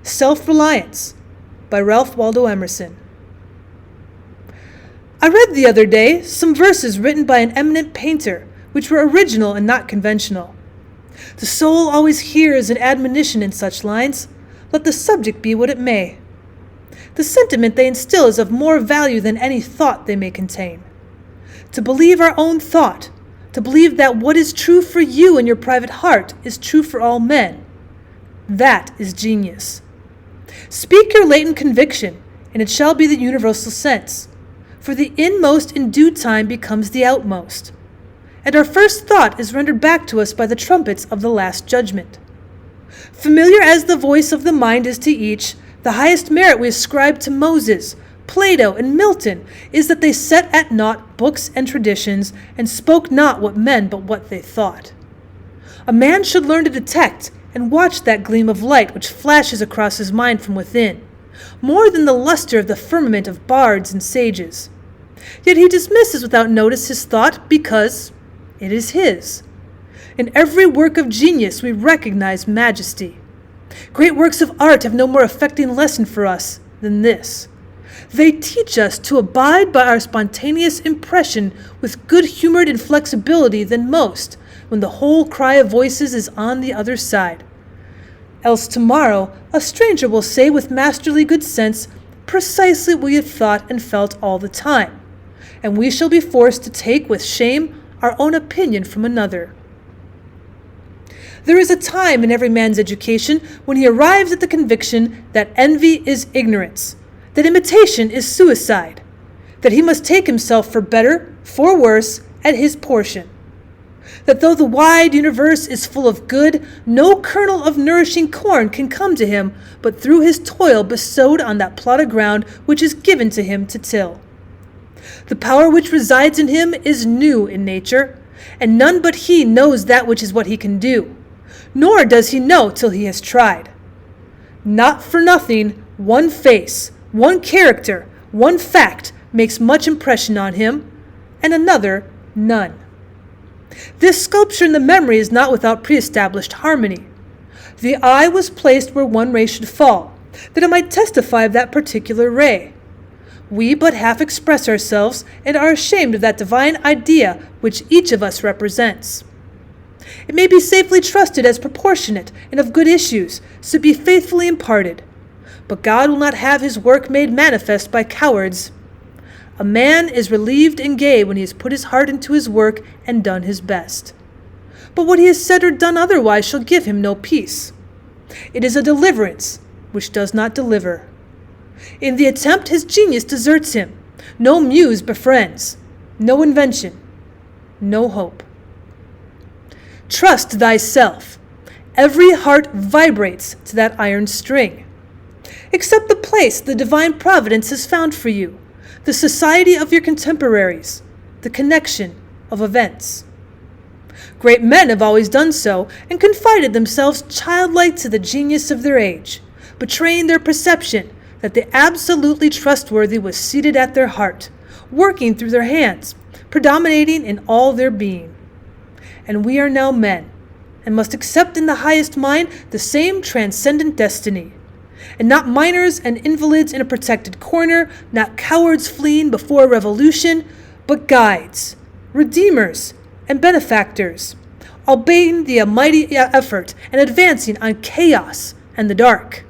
Self-Reliance by Ralph Waldo Emerson. I read the other day some verses written by an eminent painter, which were original and not conventional. The soul always hears an admonition in such lines, let the subject be what it may. The sentiment they instill is of more value than any thought they may contain. To believe our own thought, to believe that what is true for you in your private heart is true for all men, that is genius. Speak your latent conviction, and it shall be the universal sense, for the inmost in due time becomes the outmost, and our first thought is rendered back to us by the trumpets of the last judgment. Familiar as the voice of the mind is to each, the highest merit we ascribe to Moses, Plato, and Milton is that they set at naught books and traditions, and spoke not what men but what they thought. A man should learn to detect and watch that gleam of light which flashes across his mind from within, more than the luster of the firmament of bards and sages. Yet he dismisses without notice his thought because it is his. In every work of genius we recognize majesty. Great works of art have no more affecting lesson for us than this. They teach us to abide by our spontaneous impression with good-humored inflexibility than most, when the whole cry of voices is on the other side. Else tomorrow a stranger will say with masterly good sense precisely what we have thought and felt all the time, and we shall be forced to take with shame our own opinion from another. There is a time in every man's education when he arrives at the conviction that envy is ignorance, that imitation is suicide, that he must take himself for better, for worse, at his portion, that though the wide universe is full of good, no kernel of nourishing corn can come to him but through his toil bestowed on that plot of ground which is given to him to till. The power which resides in him is new in nature, and none but he knows that which is what he can do, nor does he know till he has tried. Not for nothing, one face, one character, one fact makes much impression on him, and another none. This sculpture in the memory is not without pre-established harmony. The eye was placed where one ray should fall, that it might testify of that particular ray. We but half express ourselves and are ashamed of that divine idea which each of us represents. It may be safely trusted as proportionate and of good issues, so be faithfully imparted. But God will not have his work made manifest by cowards. A man is relieved and gay when he has put his heart into his work and done his best. But what he has said or done otherwise shall give him no peace. It is a deliverance which does not deliver. In the attempt his genius deserts him. No muse befriends, no invention, no hope. Trust thyself. Every heart vibrates to that iron string. Accept the place the divine providence has found for you, the society of your contemporaries, the connection of events. Great men have always done so and confided themselves childlike to the genius of their age, betraying their perception that the absolutely trustworthy was seated at their heart, working through their hands, predominating in all their being. And we are now men, and must accept in the highest mind the same transcendent destiny, and not minors and invalids in a protected corner, not cowards fleeing before a revolution, but guides, redeemers, and benefactors, obeying the almighty effort and advancing on chaos and the dark.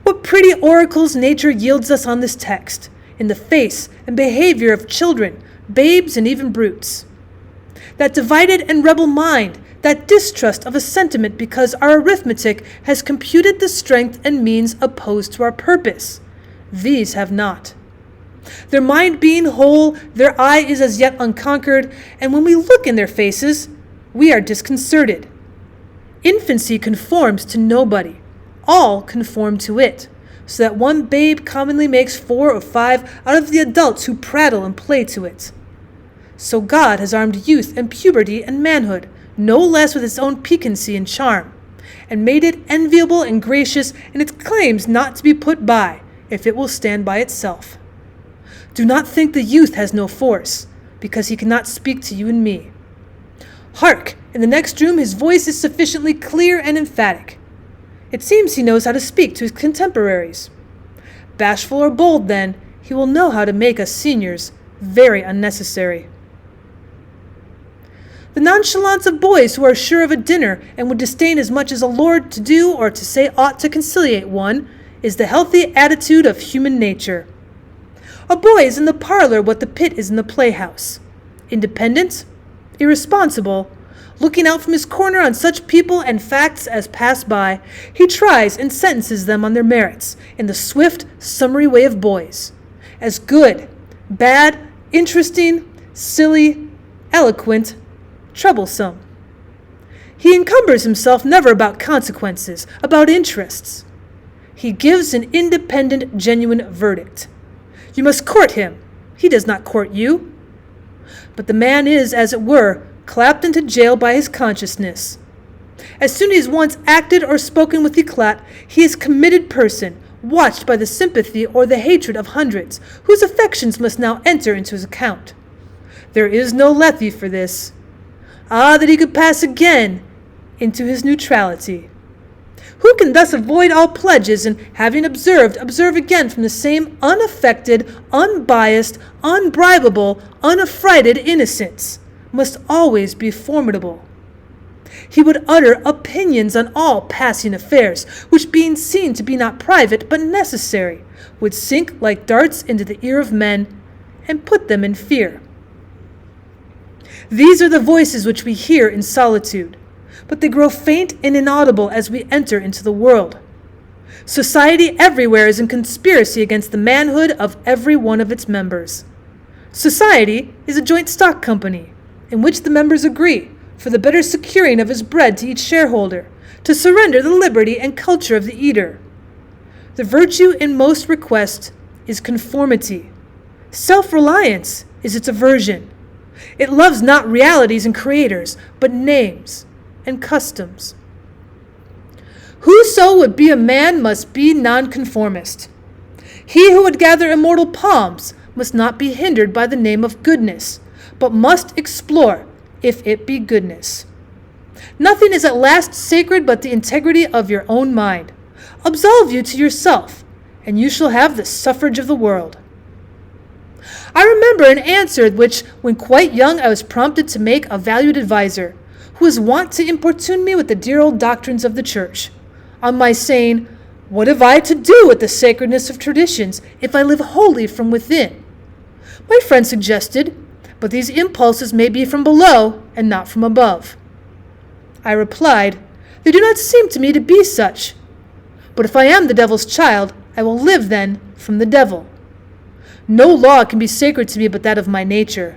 What pretty oracles nature yields us on this text, in the face and behavior of children, babes, and even brutes. That divided and rebel mind, that distrust of a sentiment because our arithmetic has computed the strength and means opposed to our purpose. These have not. Their mind being whole, their eye is as yet unconquered, and when we look in their faces, we are disconcerted. Infancy conforms to nobody. All conform to it, so that one babe commonly makes 4 or 5 out of the adults who prattle and play to it. So God has armed youth and puberty and manhood, no less with its own piquancy and charm, and made it enviable and gracious in its claims not to be put by, if it will stand by itself. Do not think the youth has no force, because he cannot speak to you and me. Hark! In the next room his voice is sufficiently clear and emphatic. It seems he knows how to speak to his contemporaries. Bashful or bold, then, he will know how to make us seniors very unnecessary. The nonchalance of boys who are sure of a dinner and would disdain as much as a lord to do or to say aught to conciliate one is the healthy attitude of human nature. A boy is in the parlor what the pit is in the playhouse. Independent, irresponsible, looking out from his corner on such people and facts as pass by, he tries and sentences them on their merits in the swift, summary way of boys, as good, bad, interesting, silly, eloquent, troublesome. He encumbers himself never about consequences, about interests. He gives an independent, genuine verdict. You must court him. He does not court you. But the man is, as it were, clapped into jail by his consciousness. As soon as he has once acted or spoken with eclat, he is a committed person, watched by the sympathy or the hatred of hundreds, whose affections must now enter into his account. There is no Lethe for this. Ah, that he could pass again into his neutrality. Who can thus avoid all pledges, and having observed, observe again from the same unaffected, unbiased, unbribable, unaffrighted innocence, must always be formidable. He would utter opinions on all passing affairs, which being seen to be not private but necessary, would sink like darts into the ear of men, and put them in fear. These are the voices which we hear in solitude, but they grow faint and inaudible as we enter into the world. Society everywhere is in conspiracy against the manhood of every one of its members. Society is a joint stock company, in which the members agree, for the better securing of his bread to each shareholder, to surrender the liberty and culture of the eater. The virtue in most request is conformity. Self-reliance is its aversion. It loves not realities and creators, but names and customs. Whoso would be a man must be nonconformist. He who would gather immortal palms must not be hindered by the name of goodness, but must explore if it be goodness. Nothing is at last sacred but the integrity of your own mind. Absolve you to yourself, and you shall have the suffrage of the world. I remember an answer which, when quite young, I was prompted to make a valued adviser, who was wont to importune me with the dear old doctrines of the Church, on my saying, "What have I to do with the sacredness of traditions if I live wholly from within?" My friend suggested, "But these impulses may be from below and not from above." I replied, "They do not seem to me to be such. But if I am the devil's child, I will live then from the devil. No law can be sacred to me but that of my nature.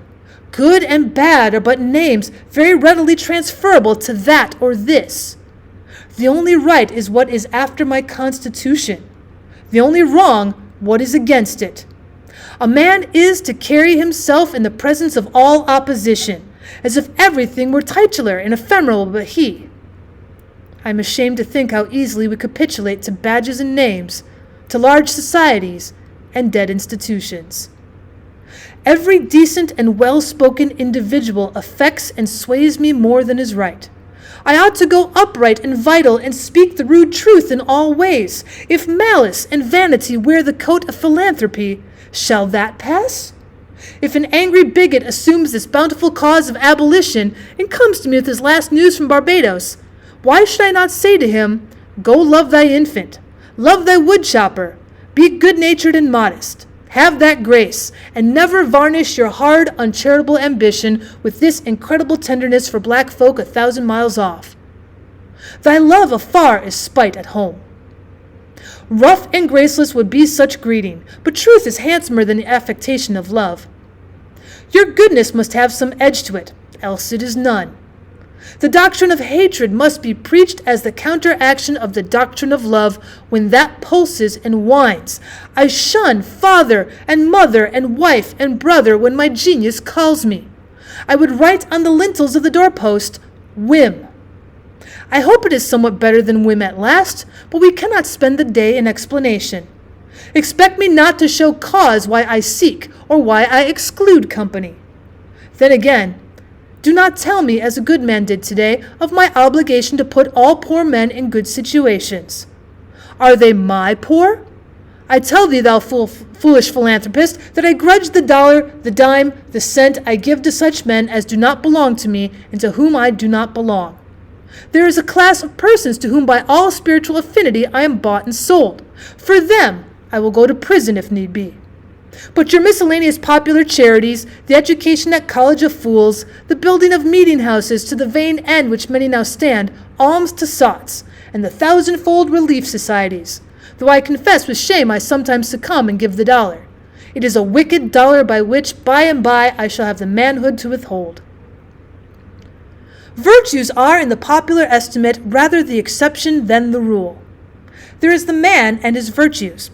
Good and bad are but names very readily transferable to that or this. The only right is what is after my constitution. The only wrong, what is against it. A man is to carry himself in the presence of all opposition, as if everything were titular and ephemeral but he. I am ashamed to think how easily we capitulate to badges and names, to large societies, and dead institutions. Every decent and well-spoken individual affects and sways me more than is right. I ought to go upright and vital and speak the rude truth in all ways. If malice and vanity wear the coat of philanthropy, shall that pass? If an angry bigot assumes this bountiful cause of abolition and comes to me with his last news from Barbados, why should I not say to him, "Go love thy infant, love thy woodchopper, be good-natured and modest, have that grace, and never varnish your hard, uncharitable ambition with this incredible tenderness for black folk 1,000 miles off. Thy love afar is spite at home." Rough and graceless would be such greeting, but truth is handsomer than the affectation of love. Your goodness must have some edge to it, else it is none. The doctrine of hatred must be preached as the counteraction of the doctrine of love when that pulses and whines. I shun father and mother and wife and brother when my genius calls me. I would write on the lintels of the doorpost, whim. I hope it is somewhat better than whim at last, but we cannot spend the day in explanation. Expect me not to show cause why I seek or why I exclude company. Then again, Do not tell me, as a good man did today, of my obligation to put all poor men in good situations. Are they my poor? I tell thee, thou foolish philanthropist, that I grudge the dollar, the dime, the cent I give to such men as do not belong to me, and to whom I do not belong. There is a class of persons to whom by all spiritual affinity I am bought and sold. For them I will go to prison if need be. But your miscellaneous popular charities, the education at college of fools, the building of meeting houses to the vain end which many now stand, alms to sots, and the thousandfold relief societies, though I confess with shame I sometimes succumb and give the dollar. It is a wicked dollar by which by and by I shall have the manhood to withhold. Virtues are, in the popular estimate, rather the exception than the rule. There is the man and his virtues.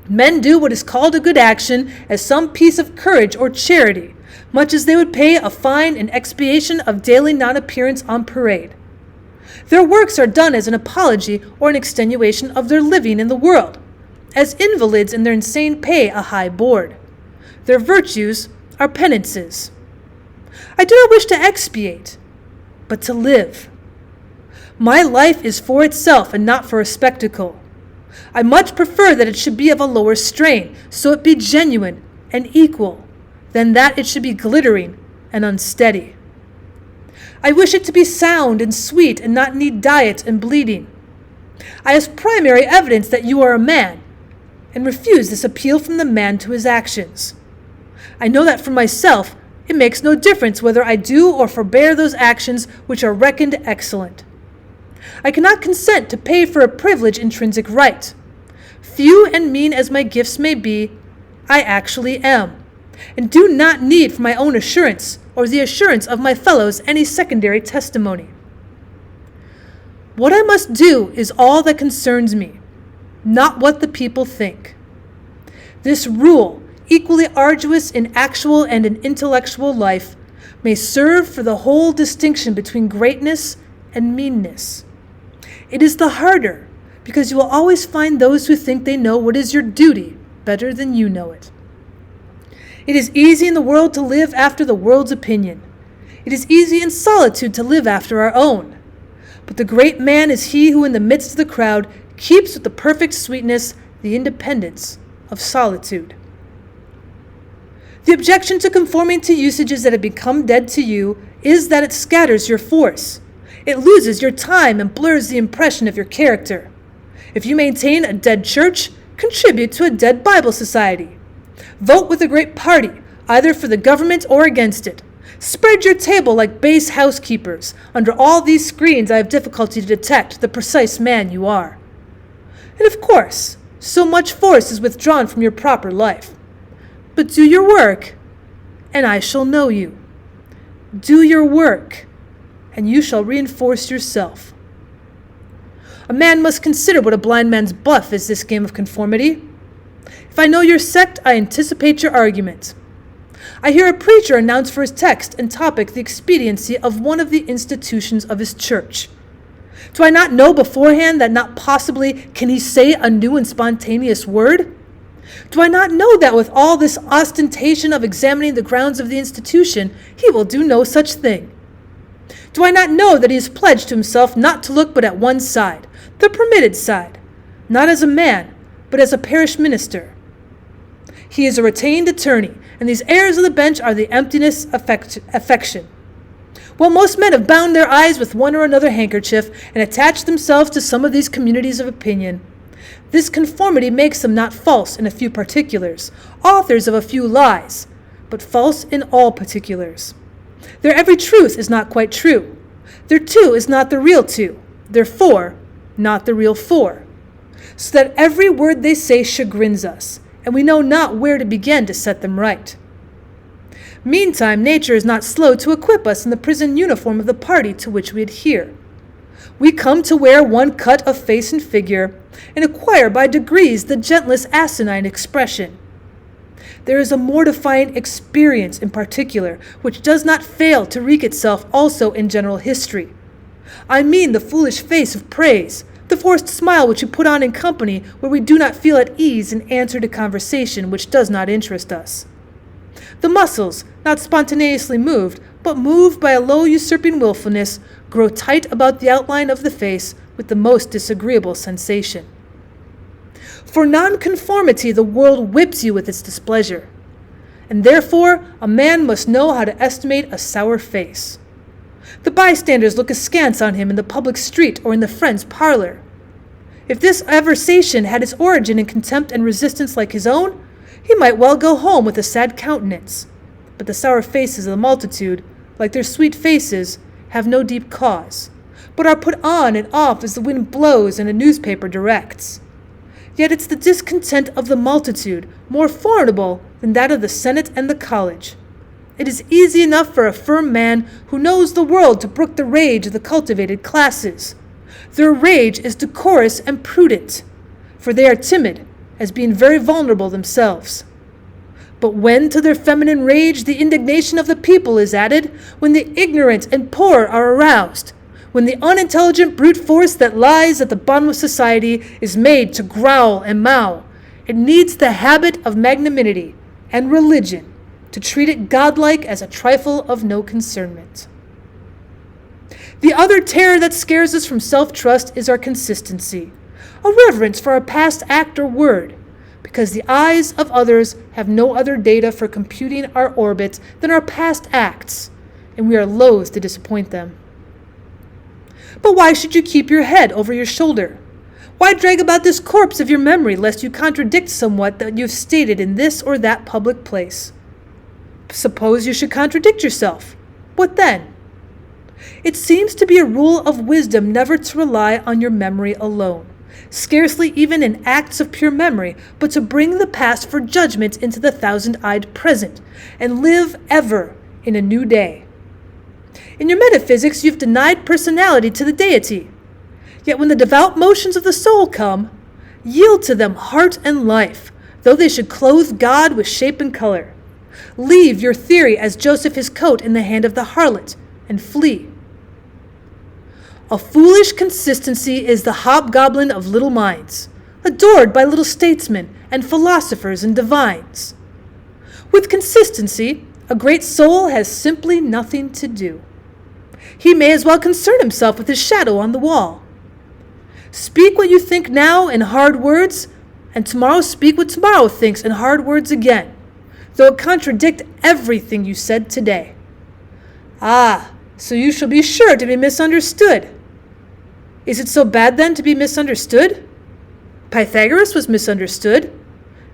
Men do what is called a good action as some piece of courage or charity, much as they would pay a fine in expiation of daily non-appearance on parade. Their works are done as an apology or an extenuation of their living in the world, as invalids in their insane pay a high board. Their virtues are penances. I do not wish to expiate, but to live. My life is for itself and not for a spectacle. I much prefer that it should be of a lower strain, so it be genuine and equal, than that it should be glittering and unsteady. I wish it to be sound and sweet and not need diet and bleeding. I ask primary evidence that you are a man, and refuse this appeal from the man to his actions. I know that for myself it makes no difference whether I do or forbear those actions which are reckoned excellent. I cannot consent to pay for a privilege intrinsic right. Few and mean as my gifts may be, I actually am, and do not need for my own assurance or the assurance of my fellows any secondary testimony. What I must do is all that concerns me, not what the people think. This rule, equally arduous in actual and in intellectual life, may serve for the whole distinction between greatness and meanness. It is the harder, because you will always find those who think they know what is your duty better than you know it. It is easy in the world to live after the world's opinion. It is easy in solitude to live after our own. But the great man is he who in the midst of the crowd keeps with the perfect sweetness the independence of solitude. The objection to conforming to usages that have become dead to you is that it scatters your force. It loses your time and blurs the impression of your character. If you maintain a dead church, contribute to a dead Bible society. Vote with a great party, either for the government or against it. Spread your table like base housekeepers. Under all these screens I have difficulty to detect the precise man you are. And of course, so much force is withdrawn from your proper life. But do your work, and I shall know you. Do your work, and you shall reinforce yourself. A man must consider what a blind man's bluff is, this game of conformity. If I know your sect, I anticipate your argument. I hear a preacher announce for his text and topic the expediency of one of the institutions of his church. Do I not know beforehand that not possibly can he say a new and spontaneous word? Do I not know that with all this ostentation of examining the grounds of the institution, he will do no such thing? Do I not know that he has pledged to himself not to look but at one side, the permitted side, not as a man, but as a parish minister? He is a retained attorney, and these airs of the bench are the emptiness of affection. While most men have bound their eyes with one or another handkerchief and attached themselves to some of these communities of opinion, this conformity makes them not false in a few particulars, authors of a few lies, but false in all particulars. Their every truth is not quite true. Their two is not the real two. Their four, not the real four. So that every word they say chagrins us, and we know not where to begin to set them right. Meantime, nature is not slow to equip us in the prison uniform of the party to which we adhere. We come to wear one cut of face and figure, and acquire by degrees the gentlest asinine expression. There is a mortifying experience in particular, which does not fail to wreak itself also in general history. I mean the foolish face of praise, the forced smile which we put on in company where we do not feel at ease in answer to conversation which does not interest us. The muscles, not spontaneously moved, but moved by a low usurping willfulness, grow tight about the outline of the face with the most disagreeable sensation. For nonconformity the world whips you with its displeasure, and therefore a man must know how to estimate a sour face. The bystanders look askance on him in the public street or in the friend's parlor. If this aversation had its origin in contempt and resistance like his own, he might well go home with a sad countenance. But the sour faces of the multitude, like their sweet faces, have no deep cause, but are put on and off as the wind blows and a newspaper directs. Yet it's the discontent of the multitude, more formidable than that of the Senate and the college. It is easy enough for a firm man who knows the world to brook the rage of the cultivated classes. Their rage is decorous and prudent, for they are timid, as being very vulnerable themselves. But when to their feminine rage the indignation of the people is added, when the ignorant and poor are aroused, when the unintelligent brute force that lies at the bottom of society is made to growl and mow, it needs the habit of magnanimity and religion to treat it godlike as a trifle of no concernment. The other terror that scares us from self-trust is our consistency, a reverence for our past act or word, because the eyes of others have no other data for computing our orbit than our past acts, and we are loath to disappoint them. But why should you keep your head over your shoulder? Why drag about this corpse of your memory lest you contradict somewhat that you have stated in this or that public place? Suppose you should contradict yourself. What then? It seems to be a rule of wisdom never to rely on your memory alone, scarcely even in acts of pure memory, but to bring the past for judgment into the thousand-eyed present, and live ever in a new day. In your metaphysics, you've denied personality to the deity. Yet when the devout motions of the soul come, yield to them heart and life, though they should clothe God with shape and color. Leave your theory as Joseph his coat in the hand of the harlot, and flee. A foolish consistency is the hobgoblin of little minds, adored by little statesmen and philosophers and divines. With consistency, a great soul has simply nothing to do. He may as well concern himself with his shadow on the wall. Speak what you think now in hard words, and tomorrow speak what tomorrow thinks in hard words again, though it contradict everything you said today. Ah, so you shall be sure to be misunderstood. Is it so bad then to be misunderstood? Pythagoras was misunderstood,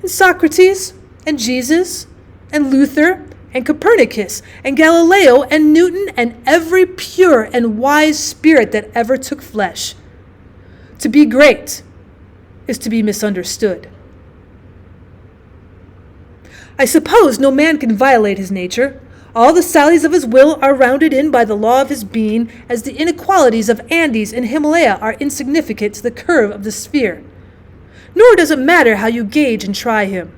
and Socrates, and Jesus, and Luther, and Copernicus, and Galileo, and Newton, and every pure and wise spirit that ever took flesh. To be great is to be misunderstood. I suppose no man can violate his nature. All the sallies of his will are rounded in by the law of his being, as the inequalities of Andes and Himalaya are insignificant to the curve of the sphere. Nor does it matter how you gauge and try him.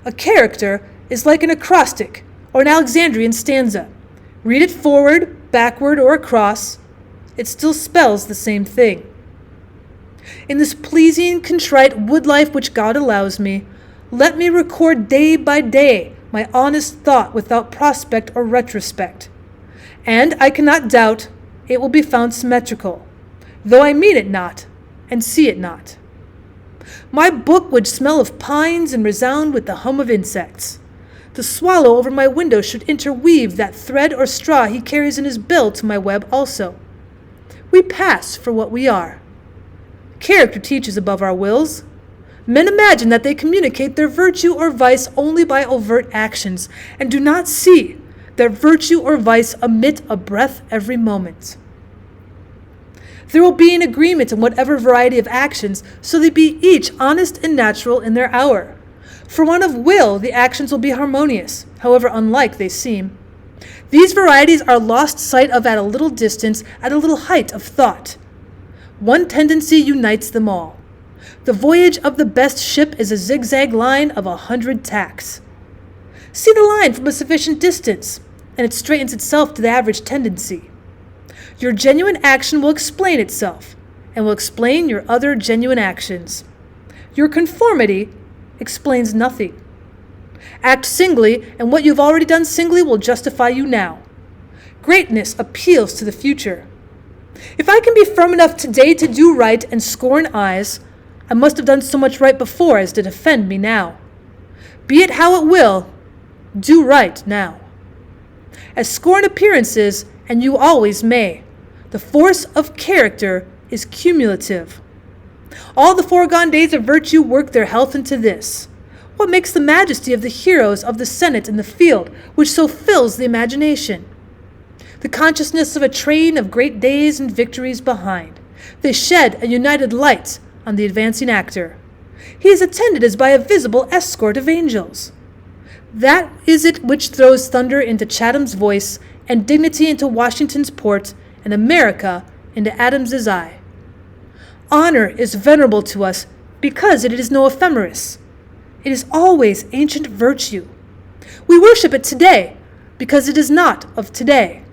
A character is like an acrostic or an Alexandrian stanza. Read it forward, backward, or across, it still spells the same thing. In this pleasing, contrite wood life which God allows me, let me record day by day my honest thought without prospect or retrospect. And I cannot doubt it will be found symmetrical, though I mean it not, and see it not. My book would smell of pines and resound with the hum of insects. The swallow over my window should interweave that thread or straw he carries in his bill to my web also. We pass for what we are. Character teaches above our wills. Men imagine that they communicate their virtue or vice only by overt actions, and do not see that virtue or vice emit a breath every moment. There will be an agreement in whatever variety of actions, so they be each honest and natural in their hour. For one of will, the actions will be harmonious, however unlike they seem. These varieties are lost sight of at a little distance, at a little height of thought. One tendency unites them all. The voyage of the best ship is a zigzag line of 100 tacks. See the line from a sufficient distance, and it straightens itself to the average tendency. Your genuine action will explain itself, and will explain your other genuine actions. Your conformity explains nothing. Act singly, and what you've already done singly will justify you now. Greatness appeals to the future. If I can be firm enough today to do right and scorn eyes, I must have done so much right before as to defend me now. Be it how it will, do right now. As scorn appearances, and you always may, the force of character is cumulative. All the foregone days of virtue work their health into this. What makes the majesty of the heroes of the Senate in the field, which so fills the imagination? The consciousness of a train of great days and victories behind. They shed a united light on the advancing actor. He is attended as by a visible escort of angels. That is it which throws thunder into Chatham's voice, and dignity into Washington's port, and America into Adams's eye. Honor is venerable to us because it is no ephemeris. It is always ancient virtue. We worship it today because it is not of today.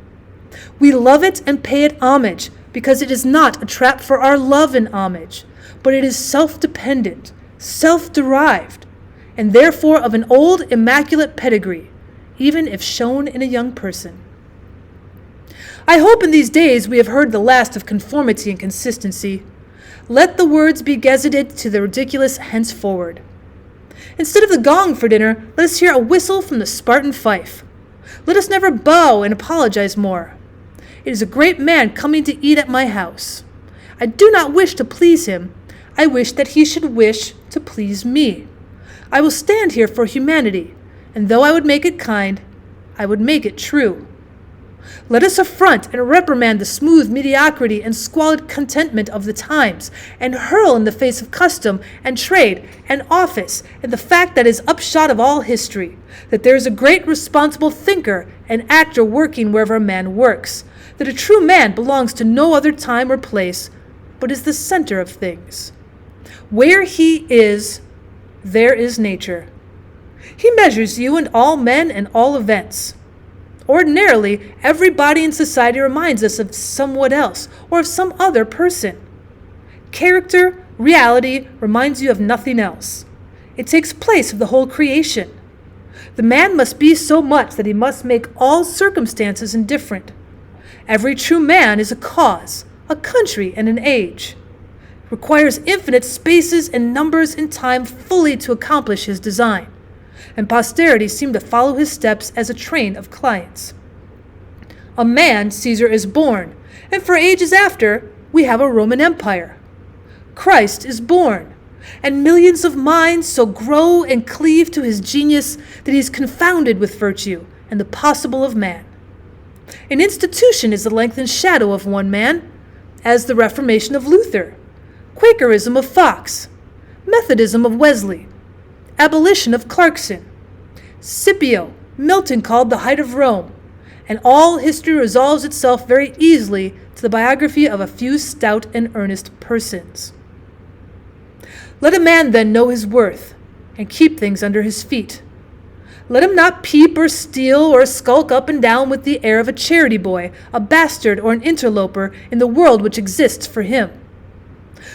We love it and pay it homage because it is not a trap for our love and homage, but it is self-dependent, self-derived, and therefore of an old immaculate pedigree, even if shown in a young person. I hope in these days we have heard the last of conformity and consistency. Let the words be gazetted to the ridiculous henceforward. Instead of the gong for dinner, let us hear a whistle from the Spartan fife. Let us never bow and apologize more. It is a great man coming to eat at my house. I do not wish to please him. I wish that he should wish to please me. I will stand here for humanity, and though I would make it kind, I would make it true. Let us affront and reprimand the smooth mediocrity and squalid contentment of the times, and hurl in the face of custom and trade and office and the fact that is upshot of all history, that there is a great responsible thinker and actor working wherever a man works, that a true man belongs to no other time or place, but is the center of things. Where he is, there is nature. He measures you and all men and all events. Ordinarily, every body in society reminds us of somewhat else or of some other person. Character, reality, reminds you of nothing else. It takes place of the whole creation. The man must be so much that he must make all circumstances indifferent. Every true man is a cause, a country, and an age. It requires infinite spaces and numbers in time fully to accomplish his design, and posterity seem to follow his steps as a train of clients. A man, Caesar, is born, and for ages after, we have a Roman Empire. Christ is born, and millions of minds so grow and cleave to his genius that he is confounded with virtue and the possible of man. An institution is the lengthened shadow of one man, as the Reformation of Luther, Quakerism of Fox, Methodism of Wesley, abolition of Clarkson, Scipio, Milton called the height of Rome, and all history resolves itself very easily to the biography of a few stout and earnest persons. Let a man then know his worth, and keep things under his feet. Let him not peep or steal or skulk up and down with the air of a charity boy, a bastard, or an interloper in the world which exists for him.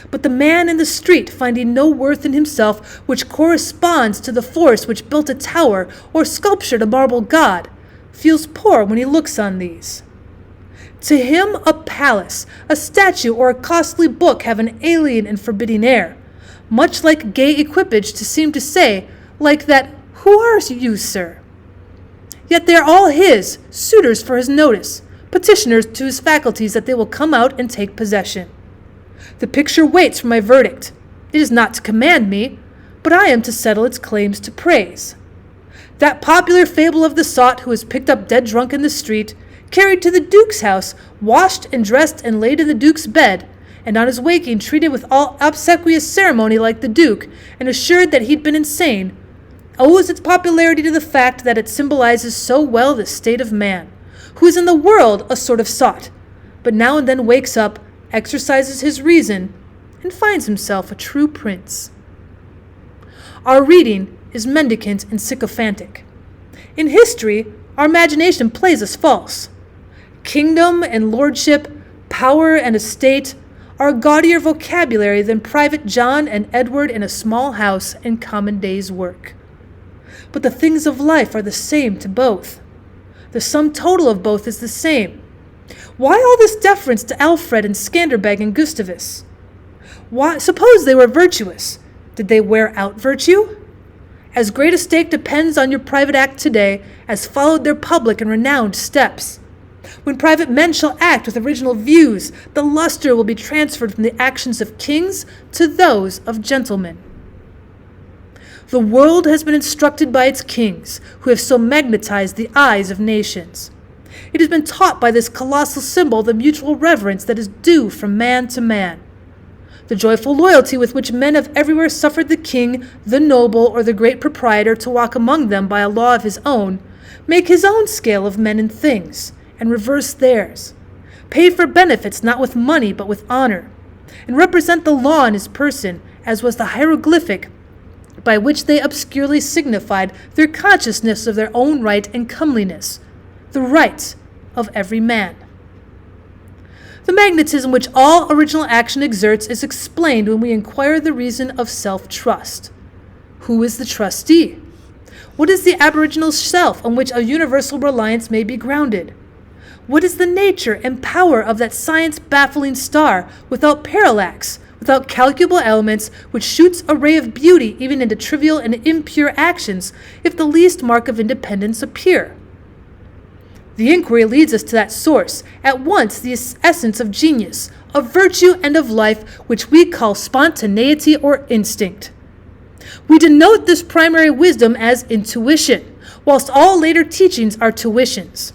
But the man in the street, finding no worth in himself which corresponds to the force which built a tower or sculptured a marble god, feels poor when he looks on these. To him a palace, a statue, or a costly book have an alien and forbidding air, much like gay equipage to seem to say, like that, "Who are you, sir?" Yet they are all his, suitors for his notice, petitioners to his faculties that they will come out and take possession. The picture waits for my verdict. It is not to command me, but I am to settle its claims to praise. That popular fable of the sot who was picked up dead drunk in the street, carried to the Duke's house, washed and dressed and laid in the Duke's bed, and on his waking treated with all obsequious ceremony like the Duke, and assured that he'd been insane, owes its popularity to the fact that it symbolizes so well the state of man, who is in the world a sort of sot, but now and then wakes up, exercises his reason, and finds himself a true prince. Our reading is mendicant and sycophantic. In history, our imagination plays us false. Kingdom and lordship, power and estate are a gaudier vocabulary than Private John and Edward in a small house and common day's work. But the things of life are the same to both. The sum total of both is the same. Why all this deference to Alfred and Skanderbeg and Gustavus? Why, suppose they were virtuous. Did they wear out virtue? As great a stake depends on your private act today as followed their public and renowned steps. When private men shall act with original views, the luster will be transferred from the actions of kings to those of gentlemen. The world has been instructed by its kings, who have so magnetized the eyes of nations. It has been taught by this colossal symbol the mutual reverence that is due from man to man. The joyful loyalty with which men have everywhere suffered the king, the noble, or the great proprietor to walk among them by a law of his own, make his own scale of men and things, and reverse theirs, pay for benefits not with money but with honor, and represent the law in his person, as was the hieroglyphic by which they obscurely signified their consciousness of their own right and comeliness, the right of every man. The magnetism which all original action exerts is explained when we inquire the reason of self-trust. Who is the trustee? What is the aboriginal self on which a universal reliance may be grounded? What is the nature and power of that science-baffling star without parallax, without calculable elements, which shoots a ray of beauty even into trivial and impure actions if the least mark of independence appear? The inquiry leads us to that source, at once the essence of genius, of virtue, and of life, which we call spontaneity or instinct. We denote this primary wisdom as intuition, whilst all later teachings are tuitions.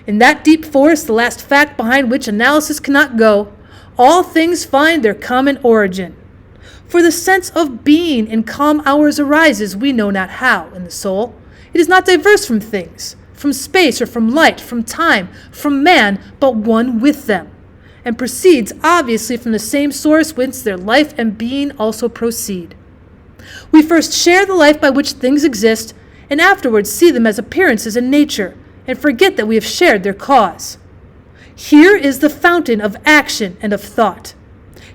In that deep forest, the last fact behind which analysis cannot go, all things find their common origin. For the sense of being in calm hours arises, we know not how, in the soul. It is not diverse from things, from space or from light, from time, from man, but one with them, and proceeds obviously from the same source whence their life and being also proceed. We first share the life by which things exist, and afterwards see them as appearances in nature, and forget that we have shared their cause. Here is the fountain of action and of thought.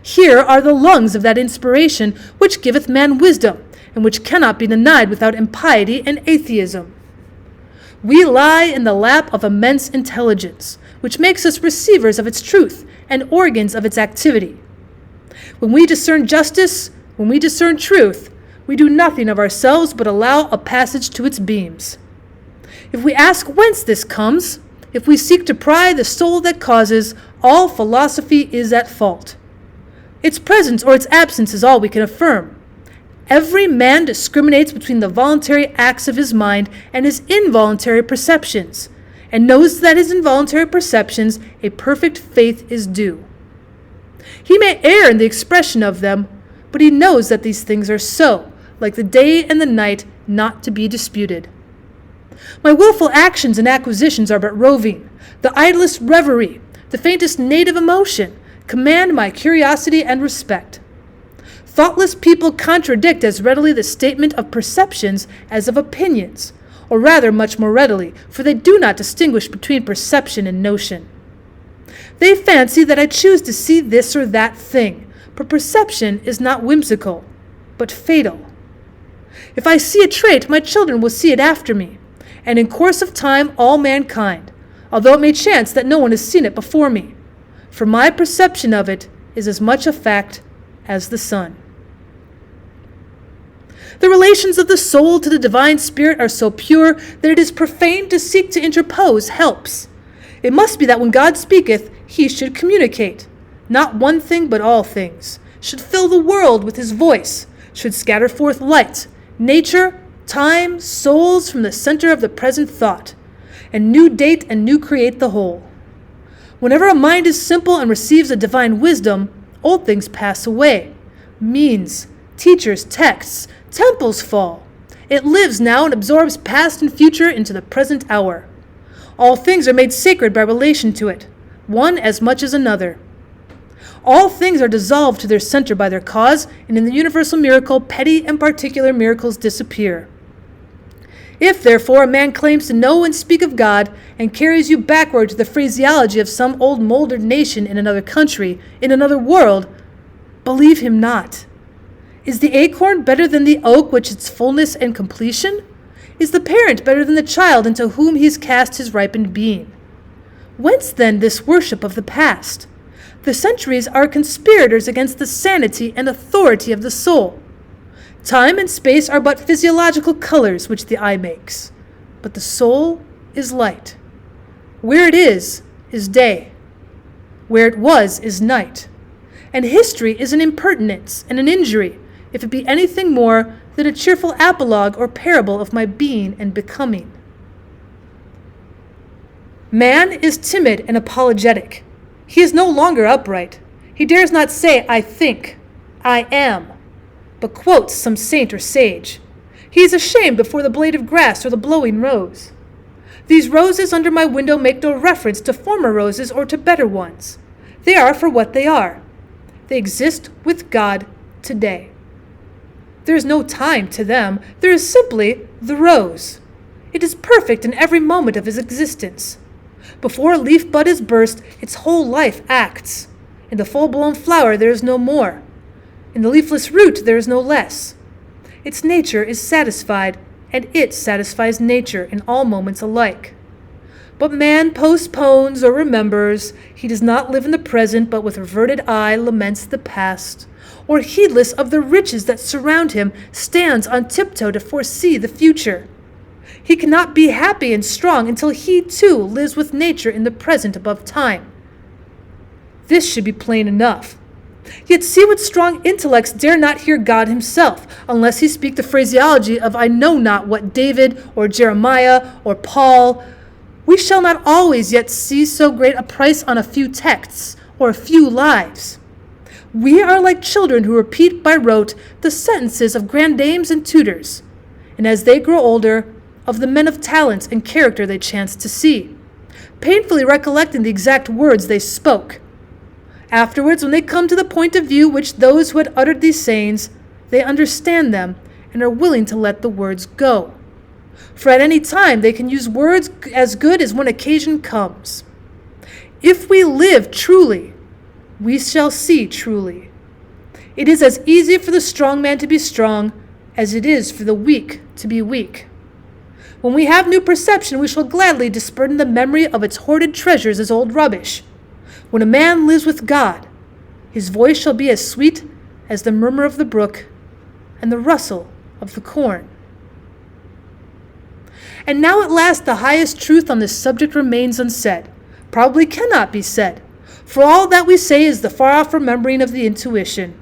Here are the lungs of that inspiration which giveth man wisdom, and which cannot be denied without impiety and atheism. We lie in the lap of immense intelligence, which makes us receivers of its truth and organs of its activity. When we discern justice, when we discern truth, we do nothing of ourselves but allow a passage to its beams. If we ask whence this comes, if we seek to pry the soul that causes, all philosophy is at fault. Its presence or its absence is all we can affirm. Every man discriminates between the voluntary acts of his mind and his involuntary perceptions, and knows that his involuntary perceptions a perfect faith is due. He may err in the expression of them, but he knows that these things are so, like the day and the night, not to be disputed. My willful actions and acquisitions are but roving. The idlest reverie, the faintest native emotion, command my curiosity and respect. Thoughtless people contradict as readily the statement of perceptions as of opinions, or rather much more readily, for they do not distinguish between perception and notion. They fancy that I choose to see this or that thing, but perception is not whimsical, but fatal. If I see a trait, my children will see it after me, and in course of time all mankind, although it may chance that no one has seen it before me, for my perception of it is as much a fact as the sun. The relations of the soul to the divine spirit are so pure that it is profane to seek to interpose helps. It must be that when God speaketh, he should communicate, not one thing but all things, should fill the world with his voice, should scatter forth light, nature, time, souls from the center of the present thought, and new date and new create the whole. Whenever a mind is simple and receives a divine wisdom, old things pass away. Means, teachers, texts, temples fall. It lives now and absorbs past and future into the present hour. All things are made sacred by relation to it, one as much as another. All things are dissolved to their center by their cause, and in the universal miracle, petty and particular miracles disappear. If, therefore, a man claims to know and speak of God, and carries you backward to the phraseology of some old mouldered nation in another country, in another world, believe him not. Is the acorn better than the oak which its fullness and completion? Is the parent better than the child into whom he has cast his ripened being? Whence then this worship of the past? The centuries are conspirators against the sanity and authority of the soul. Time and space are but physiological colors which the eye makes, but the soul is light. Where it is day. Where it was is night. And history is an impertinence and an injury, if it be anything more than a cheerful apologue or parable of my being and becoming. Man is timid and apologetic. He is no longer upright. He dares not say, I think, I am, but quotes some saint or sage. He is ashamed before the blade of grass or the blowing rose. These roses under my window make no reference to former roses or to better ones. They are for what they are. They exist with God today. There is no time to them. There is simply the rose. It is perfect in every moment of his existence. Before a leaf bud is burst, its whole life acts. In the full-blown flower there is no more. In the leafless root there is no less. Its nature is satisfied, and it satisfies nature in all moments alike. But man postpones or remembers. He does not live in the present, but with averted eye laments the past, or heedless of the riches that surround him, stands on tiptoe to foresee the future. He cannot be happy and strong until he too lives with nature in the present above time. This should be plain enough. Yet see what strong intellects dare not hear God himself, unless he speak the phraseology of I know not what David, or Jeremiah, or Paul. We shall not always yet see so great a price on a few texts, or a few lives. We are like children who repeat by rote the sentences of grandames and tutors, and as they grow older, of the men of talents and character they chance to see, painfully recollecting the exact words they spoke. Afterwards, when they come to the point of view which those who had uttered these sayings, they understand them and are willing to let the words go. For at any time they can use words as good as when occasion comes. If we live truly, we shall see truly. It is as easy for the strong man to be strong as it is for the weak to be weak. When we have new perception, we shall gladly disburden the memory of its hoarded treasures as old rubbish. When a man lives with God, his voice shall be as sweet as the murmur of the brook and the rustle of the corn. And now at last the highest truth on this subject remains unsaid, probably cannot be said, for all that we say is the far-off remembering of the intuition.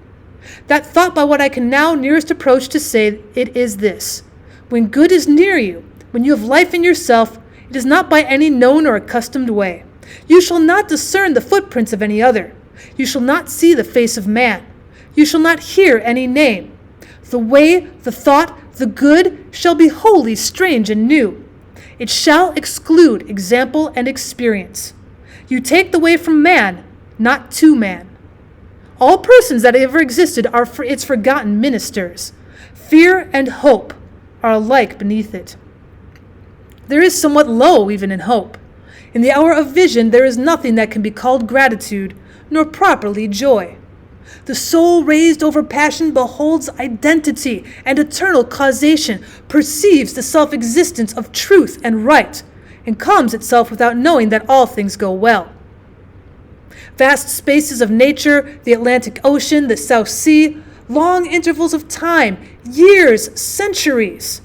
That thought by what I can now nearest approach to say it is this: when good is near you, when you have life in yourself, it is not by any known or accustomed way. You shall not discern the footprints of any other. You shall not see the face of man. You shall not hear any name. The way, the thought, the good shall be wholly strange and new. It shall exclude example and experience. You take the way from man, not to man. All persons that ever existed are for its forgotten ministers. Fear and hope are alike beneath it. There is somewhat low even in hope. In the hour of vision there is nothing that can be called gratitude, nor properly joy. The soul raised over passion beholds identity and eternal causation, perceives the self-existence of truth and right, and calms itself without knowing that all things go well. Vast spaces of nature, the Atlantic Ocean, the South Sea, long intervals of time, years, centuries,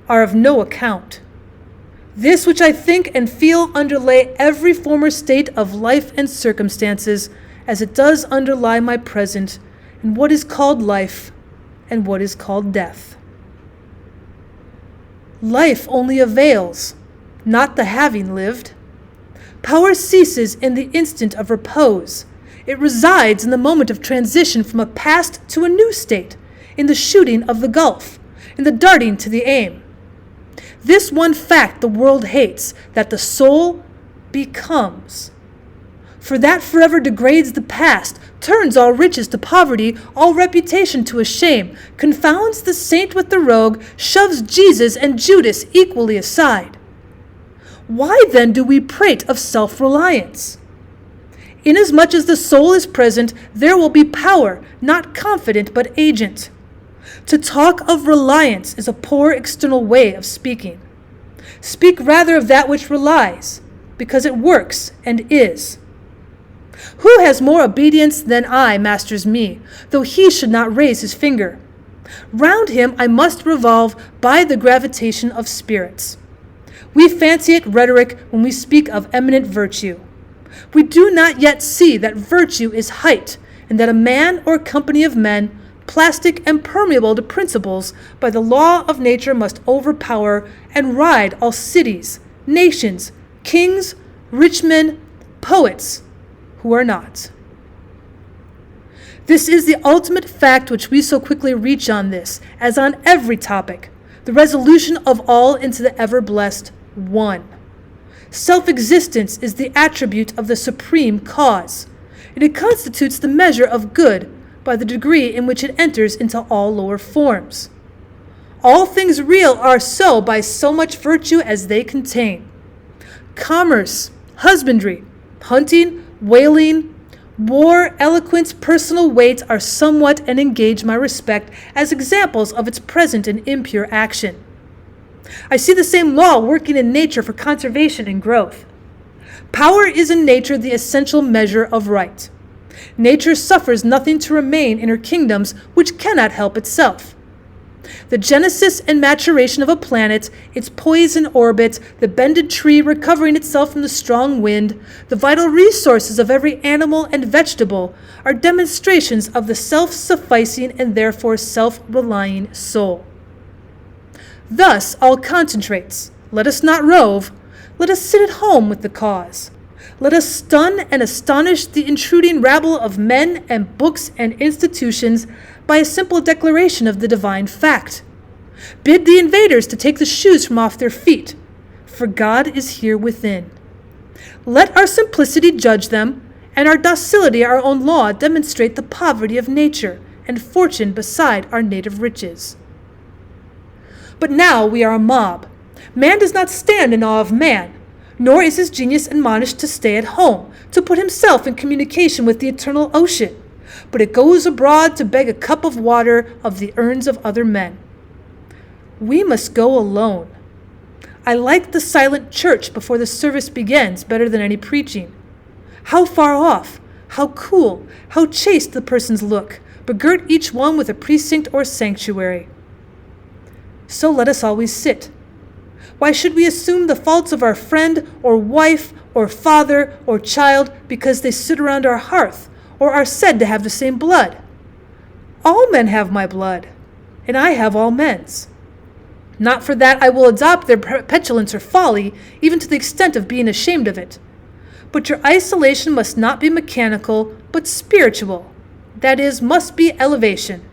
are of no account. This which I think and feel underlay every former state of life and circumstances, as it does underlie my present, and what is called life, and what is called death. Life only avails, not the having lived. Power ceases in the instant of repose. It resides in the moment of transition from a past to a new state, in the shooting of the gulf, in the darting to the aim. This one fact the world hates, that the soul becomes. For that forever degrades the past, turns all riches to poverty, all reputation to a shame, confounds the saint with the rogue, shoves Jesus and Judas equally aside. Why then do we prate of self-reliance? Inasmuch as the soul is present, there will be power, not confident but agent. To talk of reliance is a poor external way of speaking. Speak rather of that which relies, because it works and is. Who has more obedience than I masters me, though he should not raise his finger? Round him I must revolve by the gravitation of spirits. We fancy it rhetoric when we speak of eminent virtue. We do not yet see that virtue is height, and that a man or company of men, plastic and permeable to principles, by the law of nature must overpower and ride all cities, nations, kings, rich men, poets, who are not. This is the ultimate fact which we so quickly reach on this, as on every topic, the resolution of all into the ever-blessed One. Self-existence is the attribute of the supreme cause, and it constitutes the measure of good by the degree in which it enters into all lower forms. All things real are so by so much virtue as they contain. Commerce, husbandry, hunting, whaling, war, eloquence, personal weight are somewhat and engage my respect as examples of its present and impure action. I see the same law working in nature for conservation and growth. Power is in nature the essential measure of right. Nature suffers nothing to remain in her kingdoms which cannot help itself. The genesis and maturation of a planet, its poise in orbit, the bended tree recovering itself from the strong wind, the vital resources of every animal and vegetable are demonstrations of the self-sufficing and therefore self-relying soul. Thus all concentrates. Let us not rove. Let us sit at home with the cause. Let us stun and astonish the intruding rabble of men and books and institutions by a simple declaration of the divine fact. Bid the invaders to take the shoes from off their feet, for God is here within. Let our simplicity judge them, and our docility our own law demonstrate the poverty of nature and fortune beside our native riches. But now we are a mob. Man does not stand in awe of man, nor is his genius admonished to stay at home, to put himself in communication with the eternal ocean, but it goes abroad to beg a cup of water of the urns of other men. We must go alone. I like the silent church before the service begins better than any preaching. How far off, how cool, how chaste the persons look, begirt each one with a precinct or sanctuary. So let us always sit. Why should we assume the faults of our friend or wife or father or child because they sit around our hearth or are said to have the same blood? All men have my blood, and I have all men's. Not for that I will adopt their petulance or folly, even to the extent of being ashamed of it. But your isolation must not be mechanical, but spiritual. That is, must be elevation.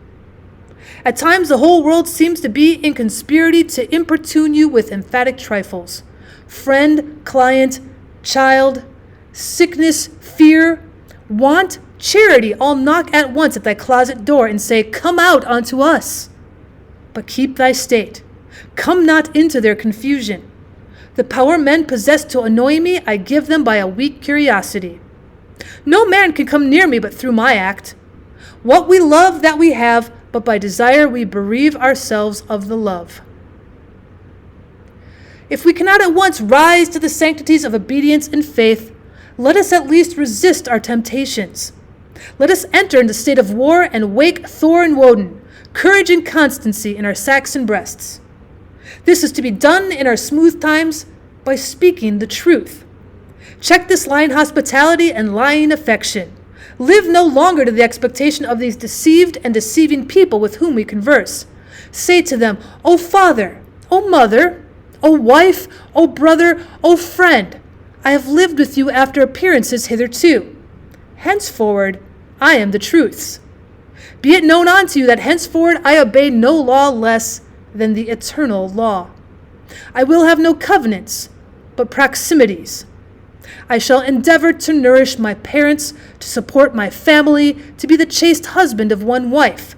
At times the whole world seems to be in conspiracy to importune you with emphatic trifles. Friend, client, child, sickness, fear, want, charity all knock at once at thy closet door and say, "Come out unto us." But keep thy state. Come not into their confusion. The power men possess to annoy me I give them by a weak curiosity. No man can come near me but through my act. What we love that we have, but by desire we bereave ourselves of the love. If we cannot at once rise to the sanctities of obedience and faith, let us at least resist our temptations. Let us enter into state of war and wake Thor and Woden, courage and constancy in our Saxon breasts. This is to be done in our smooth times by speaking the truth. Check this lying hospitality and lying affection. Live no longer to the expectation of these deceived and deceiving people with whom we converse. Say to them, "O Father, O Mother, O Wife, O Brother, O Friend, I have lived with you after appearances hitherto. Henceforward, I am the truth's. Be it known unto you that henceforward I obey no law less than the eternal law. I will have no covenants, but proximities. I shall endeavor to nourish my parents, to support my family, to be the chaste husband of one wife.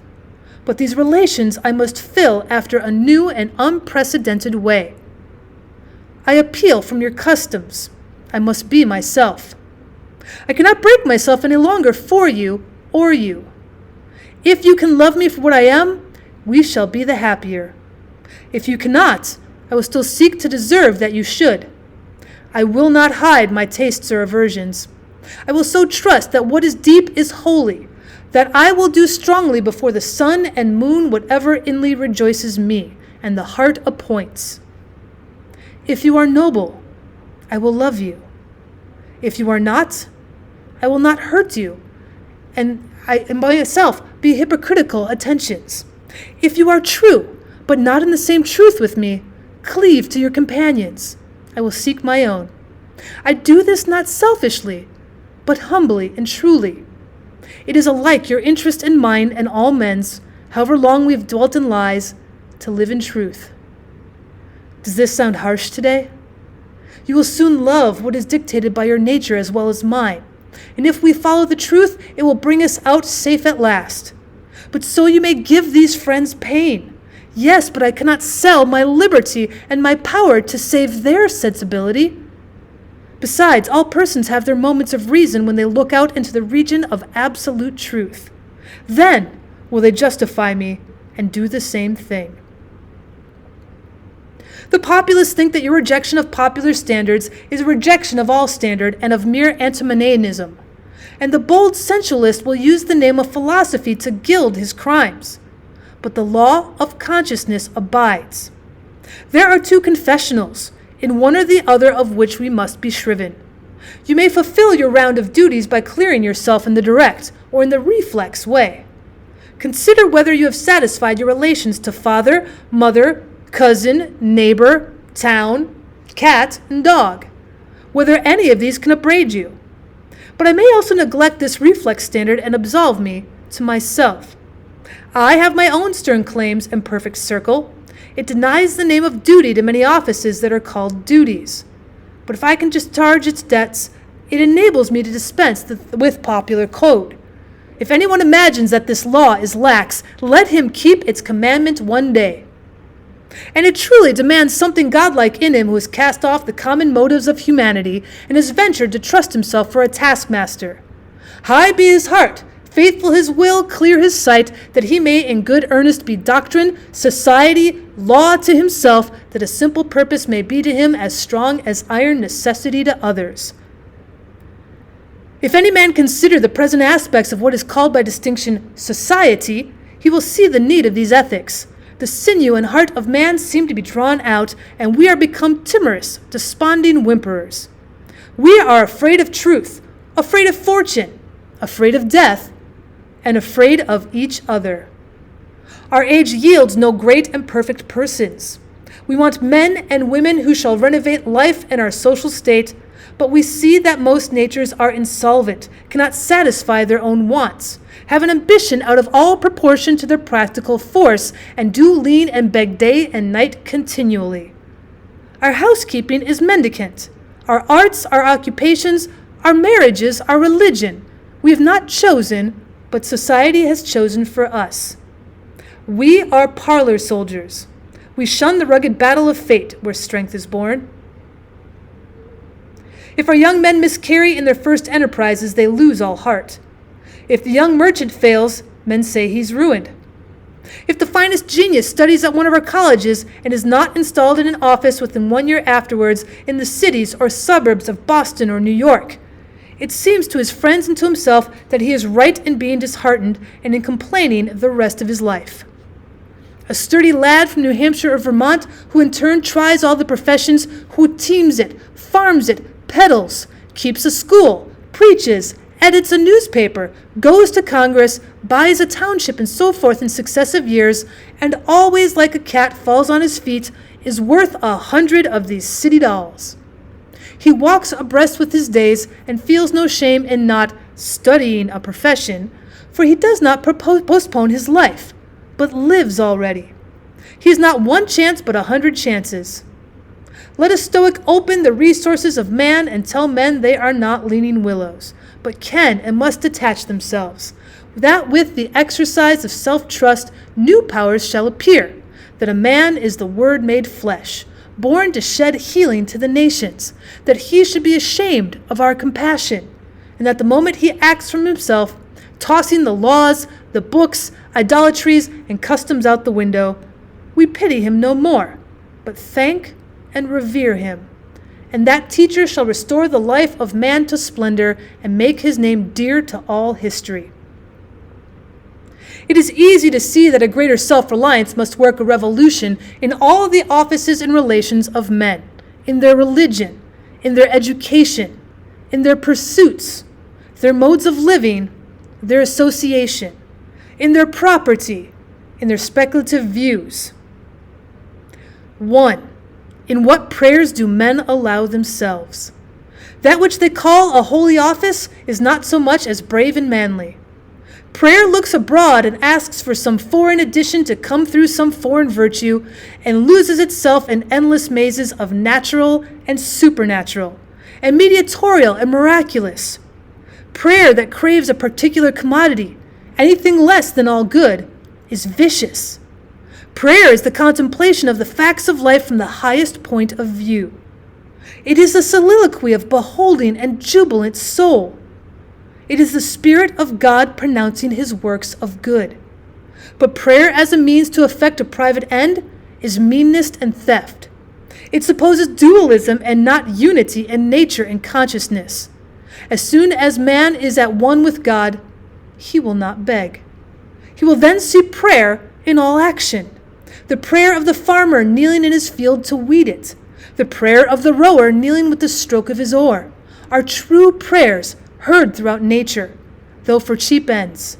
But these relations I must fill after a new and unprecedented way. I appeal from your customs. I must be myself. I cannot break myself any longer for you or you. If you can love me for what I am, we shall be the happier. If you cannot, I will still seek to deserve that you should. I will not hide my tastes or aversions. I will so trust that what is deep is holy, that I will do strongly before the sun and moon whatever inly rejoices me, and the heart appoints. If you are noble, I will love you. If you are not, I will not hurt you, and by myself be hypocritical attentions. If you are true, but not in the same truth with me, cleave to your companions. I will seek my own. I do this not selfishly, but humbly and truly. It is alike your interest and mine and all men's, however long we have dwelt in lies, to live in truth. Does this sound harsh today? You will soon love what is dictated by your nature as well as mine, and if we follow the truth, it will bring us out safe at last. But so you may give these friends pain. Yes, but I cannot sell my liberty and my power to save their sensibility. Besides, all persons have their moments of reason when they look out into the region of absolute truth. Then will they justify me and do the same thing. The populace think that your rejection of popular standards is a rejection of all standard and of mere antinomianism, and the bold sensualist will use the name of philosophy to gild his crimes. But the law of consciousness abides. There are two confessionals, in one or the other of which we must be shriven. You may fulfill your round of duties by clearing yourself in the direct or in the reflex way. Consider whether you have satisfied your relations to father, mother, cousin, neighbor, town, cat, and dog, whether any of these can upbraid you. But I may also neglect this reflex standard and absolve me to myself. I have my own stern claims and perfect circle. It denies the name of duty to many offices that are called duties. But if I can discharge its debts, it enables me to dispense with popular code. If anyone imagines that this law is lax, let him keep its commandment one day. And it truly demands something godlike in him who has cast off the common motives of humanity and has ventured to trust himself for a taskmaster. High be his heart, faithful his will, clear his sight, that he may in good earnest be doctrine, society, law to himself, that a simple purpose may be to him as strong as iron necessity to others. If any man consider the present aspects of what is called by distinction society, he will see the need of these ethics. The sinew and heart of man seem to be drawn out, and we are become timorous, desponding whimperers. We are afraid of truth, afraid of fortune, afraid of death, and afraid of each other. Our age yields no great and perfect persons. We want men and women who shall renovate life and our social state, but we see that most natures are insolvent, cannot satisfy their own wants, have an ambition out of all proportion to their practical force, and do lean and beg day and night continually. Our housekeeping is mendicant. Our arts, our occupations, our marriages, our religion. We have not chosen, but society has chosen for us. We are parlor soldiers. We shun the rugged battle of fate where strength is born. If our young men miscarry in their first enterprises, they lose all heart. If the young merchant fails, men say he's ruined. If the finest genius studies at one of our colleges and is not installed in an office within 1 year afterwards in the cities or suburbs of Boston or New York, it seems to his friends and to himself that he is right in being disheartened and in complaining the rest of his life. A sturdy lad from New Hampshire or Vermont, who in turn tries all the professions, who teams it, farms it, peddles, keeps a school, preaches, edits a newspaper, goes to Congress, buys a township, and so forth in successive years, and always like a cat falls on his feet, is worth 100 of these city dolls. He walks abreast with his days and feels no shame in not studying a profession, for he does not postpone his life, but lives already. He has not one chance but 100 chances. Let a Stoic open the resources of man and tell men they are not leaning willows, but can and must detach themselves, that with the exercise of self-trust new powers shall appear, that a man is the Word made flesh, born to shed healing to the nations, that he should be ashamed of our compassion, and that the moment he acts from himself, tossing the laws, the books, idolatries, and customs out the window, we pity him no more, but thank and revere him. And that teacher shall restore the life of man to splendor and make his name dear to all history. It is easy to see that a greater self-reliance must work a revolution in all the offices and relations of men, in their religion, in their education, in their pursuits, their modes of living, their association, in their property, in their speculative views. 1. In what prayers do men allow themselves? That which they call a holy office is not so much as brave and manly. Prayer looks abroad and asks for some foreign addition to come through some foreign virtue, and loses itself in endless mazes of natural and supernatural, and mediatorial and miraculous. Prayer that craves a particular commodity, anything less than all good, is vicious. Prayer is the contemplation of the facts of life from the highest point of view. It is the soliloquy of beholding and jubilant soul. It is the Spirit of God pronouncing his works of good. But prayer as a means to effect a private end is meanness and theft. It supposes dualism and not unity in nature and consciousness. As soon as man is at one with God, he will not beg. He will then see prayer in all action. The prayer of the farmer kneeling in his field to weed it. The prayer of the rower kneeling with the stroke of his oar are true prayers heard throughout nature, though for cheap ends.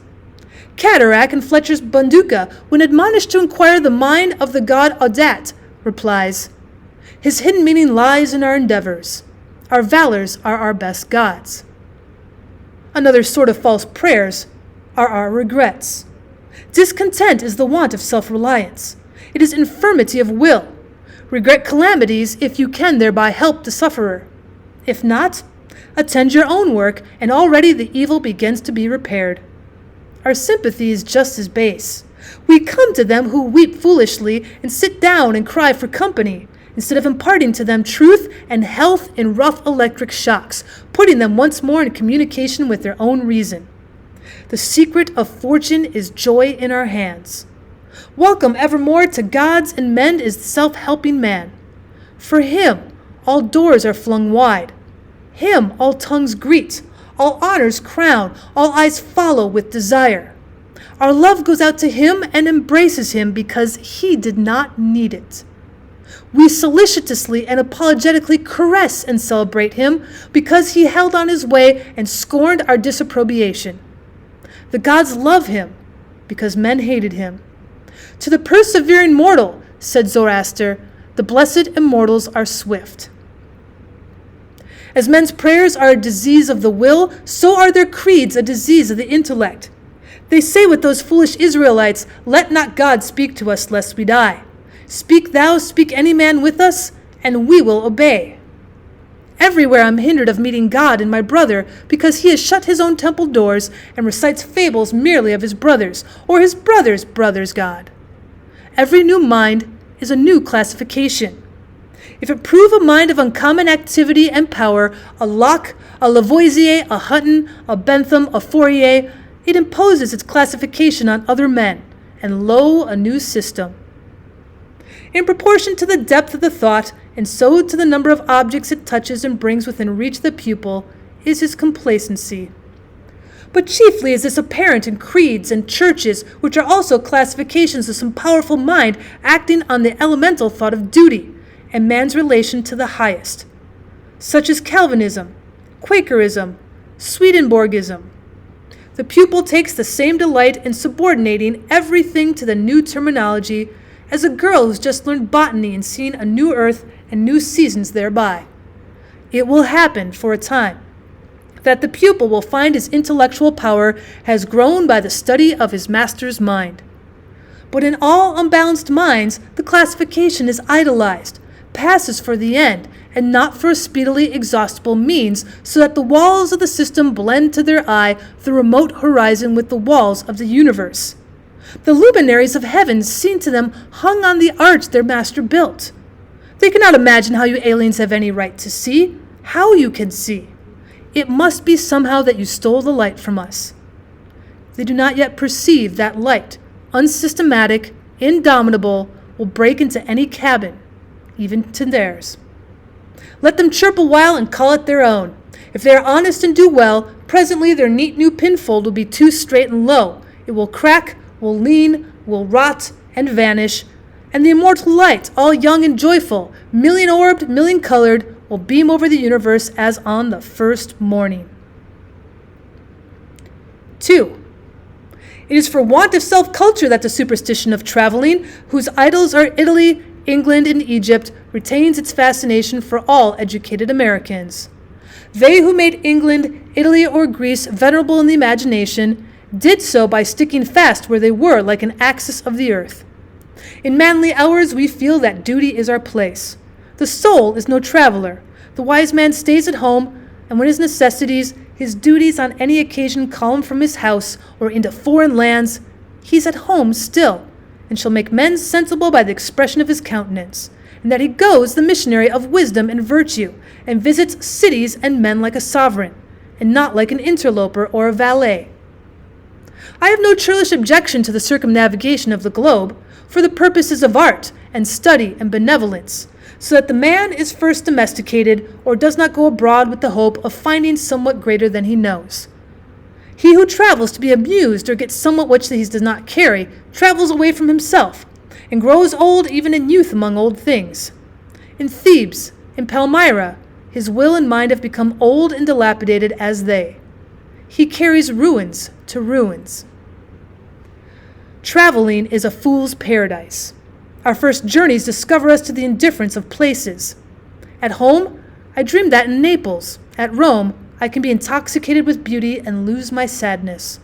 Cataract in Fletcher's Bunduka, when admonished to inquire the mind of the god Audat, replies, "His hidden meaning lies in our endeavors. Our valors are our best gods." Another sort of false prayers are our regrets. Discontent is the want of self-reliance. It is infirmity of will. Regret calamities if you can thereby help the sufferer. If not, attend your own work, and already the evil begins to be repaired. Our sympathy is just as base. We come to them who weep foolishly and sit down and cry for company, instead of imparting to them truth and health in rough electric shocks, putting them once more in communication with their own reason. The secret of fortune is joy in our hands. Welcome evermore to gods and men is the self-helping man. For him all doors are flung wide. Him all tongues greet, all honors crown, all eyes follow with desire. Our love goes out to him and embraces him because he did not need it. We solicitously and apologetically caress and celebrate him because he held on his way and scorned our disapprobation. The gods love him because men hated him. To the persevering mortal, said Zoroaster, the blessed immortals are swift. As men's prayers are a disease of the will, so are their creeds a disease of the intellect. They say with those foolish Israelites, "Let not God speak to us lest we die. Speak thou, speak any man with us, and we will obey." Everywhere I'm hindered of meeting God in my brother because he has shut his own temple doors and recites fables merely of his brother's or his brother's brother's God. Every new mind is a new classification. If it prove a mind of uncommon activity and power, a Locke, a Lavoisier, a Hutton, a Bentham, a Fourier, it imposes its classification on other men, and lo, a new system. In proportion to the depth of the thought, and so to the number of objects it touches and brings within reach of the pupil, is his complacency. But chiefly is this apparent in creeds and churches, which are also classifications of some powerful mind acting on the elemental thought of duty, and man's relation to the highest, such as Calvinism, Quakerism, Swedenborgism. The pupil takes the same delight in subordinating everything to the new terminology as a girl who's just learned botany and seen a new earth and new seasons thereby. It will happen for a time that the pupil will find his intellectual power has grown by the study of his master's mind. But in all unbalanced minds, the classification is idolized, passes for the end, and not for a speedily exhaustible means, so that the walls of the system blend to their eye the remote horizon with the walls of the universe. The luminaries of heaven seem to them hung on the arch their master built. They cannot imagine how you aliens have any right to see, how you can see. It must be somehow that you stole the light from us. They do not yet perceive that light, unsystematic, indomitable, will break into any cabin, even to theirs. Let them chirp a while and call it their own. If they are honest and do well, presently their neat new pinfold will be too straight and low. It will crack, will lean, will rot, and vanish, and the immortal light, all young and joyful, million-orbed, million-colored, will beam over the universe as on the first morning. 2. It is for want of self-culture that the superstition of traveling, whose idols are Italy, England, and Egypt, retains its fascination for all educated Americans. They who made England, Italy, or Greece venerable in the imagination did so by sticking fast where they were like an axis of the earth. In manly hours we feel that duty is our place. The soul is no traveler. The wise man stays at home, and when his necessities, his duties on any occasion call him from his house or into foreign lands, he's at home still, and shall make men sensible by the expression of his countenance, and that he goes the missionary of wisdom and virtue, and visits cities and men like a sovereign, and not like an interloper or a valet. I have no churlish objection to the circumnavigation of the globe, for the purposes of art and study and benevolence, so that the man is first domesticated, or does not go abroad with the hope of finding somewhat greater than he knows. He who travels to be amused or gets somewhat which he does not carry, travels away from himself, and grows old even in youth among old things. In Thebes, in Palmyra, his will and mind have become old and dilapidated as they. He carries ruins to ruins. Traveling is a fool's paradise. Our first journeys discover us to the indifference of places. At home, I dreamed that in Naples. At Rome, I can be intoxicated with beauty and lose my sadness.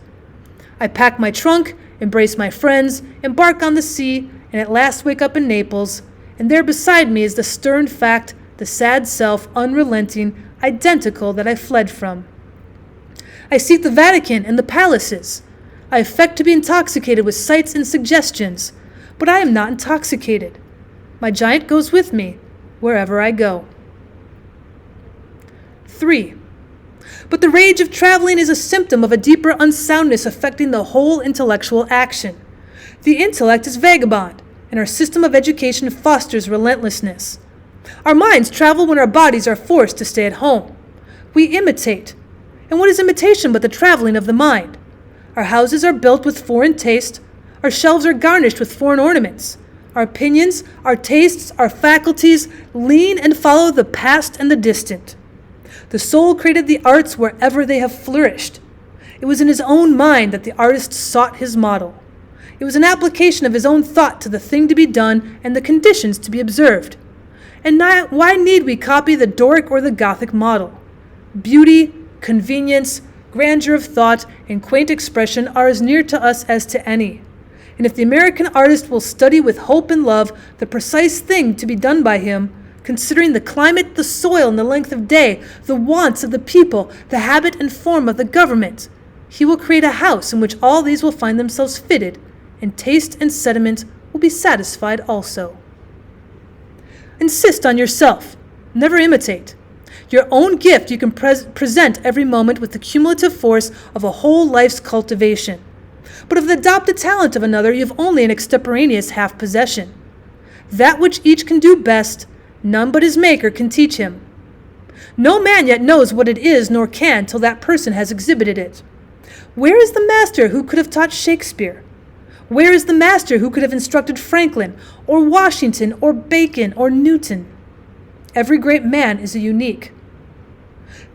I pack my trunk, embrace my friends, embark on the sea, and at last wake up in Naples, and there beside me is the stern fact, the sad self, unrelenting, identical that I fled from. I seek the Vatican and the palaces. I affect to be intoxicated with sights and suggestions, but I am not intoxicated. My giant goes with me wherever I go. 3. But the rage of traveling is a symptom of a deeper unsoundness affecting the whole intellectual action. The intellect is vagabond, and our system of education fosters relentlessness. Our minds travel when our bodies are forced to stay at home. We imitate. And what is imitation but the traveling of the mind? Our houses are built with foreign taste. Our shelves are garnished with foreign ornaments. Our opinions, our tastes, our faculties lean and follow the past and the distant. The soul created the arts wherever they have flourished. It was in his own mind that the artist sought his model. It was an application of his own thought to the thing to be done and the conditions to be observed. And why need we copy the Doric or the Gothic model? Beauty, convenience, grandeur of thought, and quaint expression are as near to us as to any. And if the American artist will study with hope and love the precise thing to be done by him, considering the climate, the soil, and the length of day, the wants of the people, the habit and form of the government, he will create a house in which all these will find themselves fitted, and taste and sentiment will be satisfied also. Insist on yourself. Never imitate. Your own gift you can present every moment with the cumulative force of a whole life's cultivation. But of the adopted talent of another you have only an extemporaneous half-possession. That which each can do best, none but his Maker can teach him. No man yet knows what it is, nor can, till that person has exhibited it. Where is the master who could have taught Shakespeare? Where is the master who could have instructed Franklin, or Washington, or Bacon, or Newton? Every great man is a unique.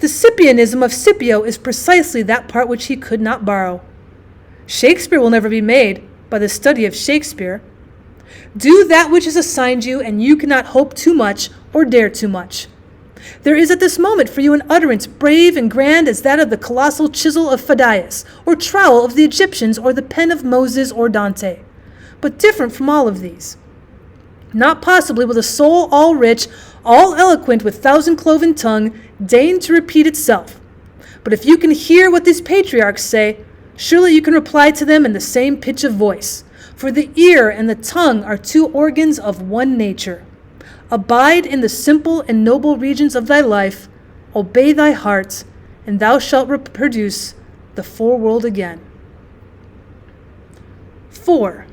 The Scipianism of Scipio is precisely that part which he could not borrow. Shakespeare will never be made by the study of Shakespeare. Do that which is assigned you, and you cannot hope too much or dare too much. There is at this moment for you an utterance brave and grand as that of the colossal chisel of Phidias, or trowel of the Egyptians, or the pen of Moses or Dante, but different from all of these. Not possibly will the soul all rich, all eloquent with thousand-cloven tongue, deign to repeat itself. But if you can hear what these patriarchs say, surely you can reply to them in the same pitch of voice. For the ear and the tongue are two organs of one nature. Abide in the simple and noble regions of thy life, obey thy heart, and thou shalt reproduce the foreworld again. 4.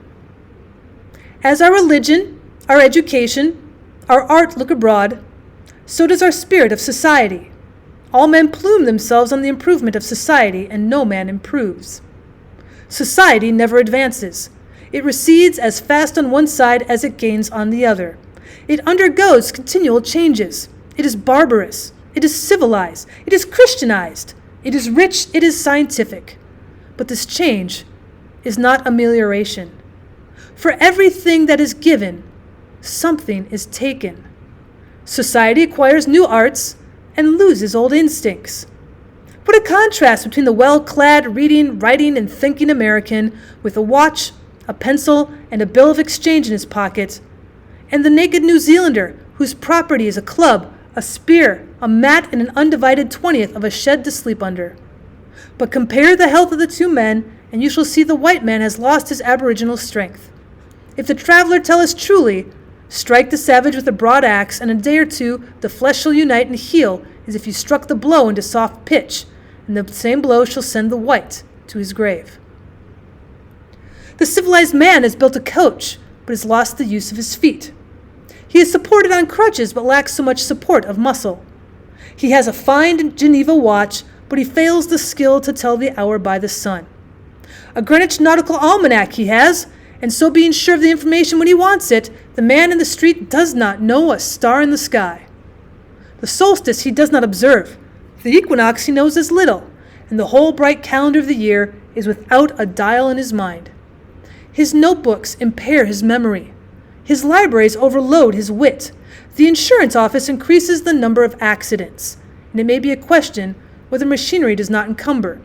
As our religion, our education, our art look abroad, so does our spirit of society. All men plume themselves on the improvement of society, and no man improves. Society never advances. It recedes as fast on one side as it gains on the other. It undergoes continual changes. It is barbarous. It is civilized. It is Christianized. It is rich. It is scientific. But this change is not amelioration. For everything that is given, something is taken. Society acquires new arts and loses old instincts. What a contrast between the well-clad, reading, writing, and thinking American with a watch, a pencil, and a bill of exchange in his pocket, and the naked New Zealander whose property is a club, a spear, a mat, and an undivided 20th of a shed to sleep under. But compare the health of the two men, and you shall see the white man has lost his aboriginal strength. If the traveler tell us truly, strike the savage with a broad axe, and in a day or two the flesh shall unite and heal as if you struck the blow into soft pitch, and the same blow shall send the white to his grave. The civilized man has built a coach, but has lost the use of his feet. He is supported on crutches, but lacks so much support of muscle. He has a fine Geneva watch, but he fails the skill to tell the hour by the sun. A Greenwich nautical almanac he has, and so being sure of the information when he wants it, the man in the street does not know a star in the sky. The solstice he does not observe. The equinox he knows as little, and the whole bright calendar of the year is without a dial in his mind. His notebooks impair his memory. His libraries overload his wit. The insurance office increases the number of accidents, and it may be a question whether machinery does not encumber,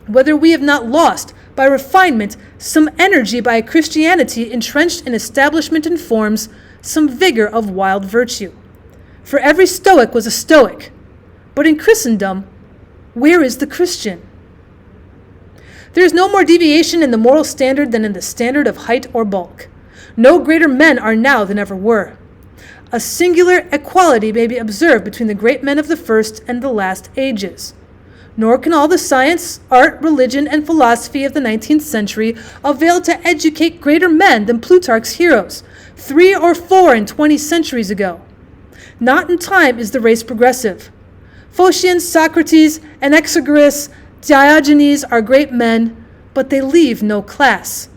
whether we have not lost by refinement some energy by a Christianity entrenched in establishment and forms, some vigor of wild virtue. For every Stoic was a Stoic, but in Christendom, where is the Christian? There is no more deviation in the moral standard than in the standard of height or bulk. No greater men are now than ever were. A singular equality may be observed between the great men of the first and the last ages. Nor can all the science, art, religion, and philosophy of the 19th century avail to educate greater men than Plutarch's heroes, 3 or 4 and 20 centuries ago. Not in time is the race progressive. Phocion, Socrates, Anaxagoras, Diogenes are great men, but they leave no class.